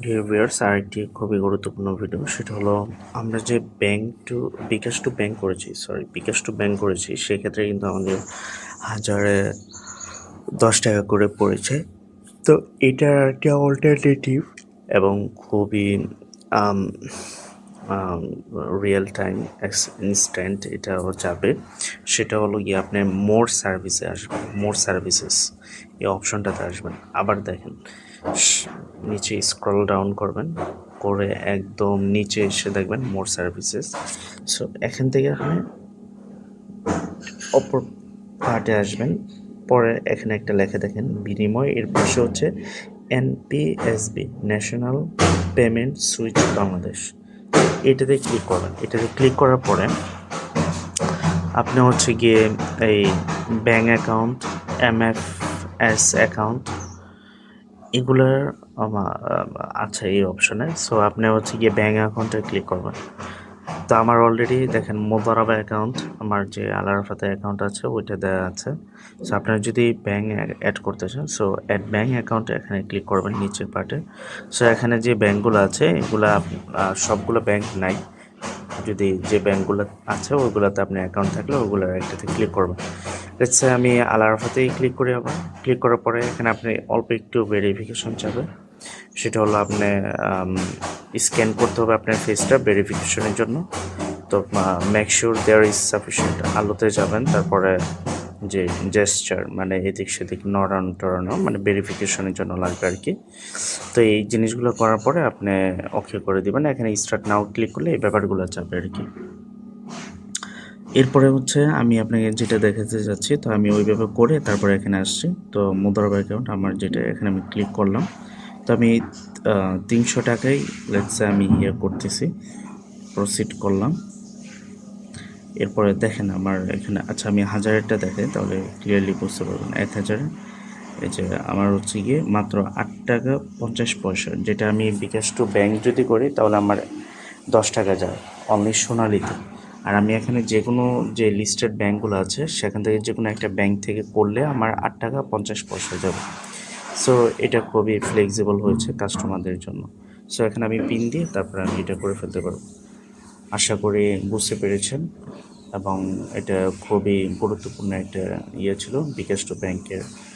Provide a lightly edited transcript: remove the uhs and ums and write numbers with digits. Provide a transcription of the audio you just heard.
Dear viewers, আরেকটি খুবই গুরুত্বপূর্ণ ভিডিও। সেটা হলো আমরা যে বিকাশ টু ব্যাংক করেছি, সেক্ষেত্রে কিন্তু আমাদের হাজারে 10 টাকা করে পড়েছে। তো এটার একটা অল্টারনেটিভ এবং খুবই রিয়েল টাইম ইনস্ট্যান্ট এটাও যাবে। সেটা হলো গিয়ে আপনি মোর সার্ভিসে আসবেন, মোর সার্ভিসেস এই অপশনটাতে আসবেন। আবার দেখেন নিচে স্ক্রল ডাউন করবেন, করে একদম নিচে এসে দেখবেন মোর সার্ভিসেস। সো এখান থেকে আপনি অপর পার্টে আসবেন, পরে এখানে একটা লেখা দেখেন বিনিময়, এর পাশে হচ্ছে NPSB, national payment switch Bangladesh. এটাতে ক্লিক করবেন। এটাতে ক্লিক করার পরে আপনি হচ্ছে গিয়ে এই ব্যাঙ্ক অ্যাকাউন্ট, এমএফএস অ্যাকাউন্ট এগুলোর আছে এই অপশনে। সো আপনি হচ্ছে গিয়ে ব্যাঙ্ক অ্যাকাউন্টে ক্লিক করবেন। তো আমার অলরেডি দেখেন মোবারবা অ্যাকাউন্ট, আমার যে আলারাফাতে অ্যাকাউন্ট আছে ওইটা দেওয়া আছে। সো আপনারা যদি ব্যাঙ্ক অ্যাড করতে চান, সো অ্যাড ব্যাঙ্ক অ্যাকাউন্টে এখানে ক্লিক করবেন নিচের পার্টে। সো এখানে যে ব্যাঙ্কগুলো আছে এগুলা সবগুলো ব্যাঙ্ক নাই। যদি যে ব্যাঙ্কগুলো আছে ওইগুলোতে আপনি অ্যাকাউন্ট থাকলে ওগুলোর একটাতে ক্লিক করবেন। লেটস সে আমি আল আরাফাতেই ক্লিক করি। আবার ক্লিক করার পরে এখানে আপনি অল্প একটু ভেরিফিকেশন চাবে। সেটা হলো আপনি স্ক্যান করতে হবে আপনার ফেসটা ভেরিফিকেশনের জন্য। তো make sure there is sufficient, আলোতে যাবেন, তারপরে যে জেস্চার মানে এদিক সেদিক নড়ানো টড়ানো মানে ভেরিফিকেশনের জন্য লাগবে আর কি। তো এই জিনিসগুলো করার পরে আপনি ওকে করে দিবেন। এখানে স্টার্ট নাও ক্লিক করলে এই ব্যাপারগুলো যাবে আর কি। এরপরে হচ্ছে আমি আপনাকে যেটা দেখাতে যাচ্ছি, তো আমি ওইভাবে করে তারপরে এখানে আসছি। তো মুদারবা অ্যাকাউন্ট আমার যেটা, এখানে আমি ক্লিক করলাম। তো আমি 300 টাকাই লেটসে আমি করতেছি, প্রসিড করলাম। এরপরে দেখেন আমার এখানে, আচ্ছা আমি হাজারেরটা দেখাই তাহলে ক্লিয়ারলি বুঝতে পারবেন। 1000 এই যে আমার হচ্ছে গিয়ে মাত্র 8 টাকা 50 পয়সা, যেটা আমি বিকাশ টু ব্যাংক যদি করি তাহলে আমার 10 টাকা যায় অনলি সোনালিতে। আর আমি এখানে যে কোনো যে লিস্টেড ব্যাঙ্কগুলো আছে সেখান থেকে যে কোনো একটা ব্যাংক থেকে করলে আমার 8 টাকা 50 পয়সা যাবে। সো এটা খুবই ফ্লেক্সিবল হয়েছে কাস্টমারদের জন্য। সো এখানে আমি পিন দিয়ে তারপরে আমি এটা করে ফেলতে পারবো। আশা করি বুঝতে পেরেছেন, এবং এটা খুবই গুরুত্বপূর্ণ একটা ছিল বিকাশ টু ব্যাংকের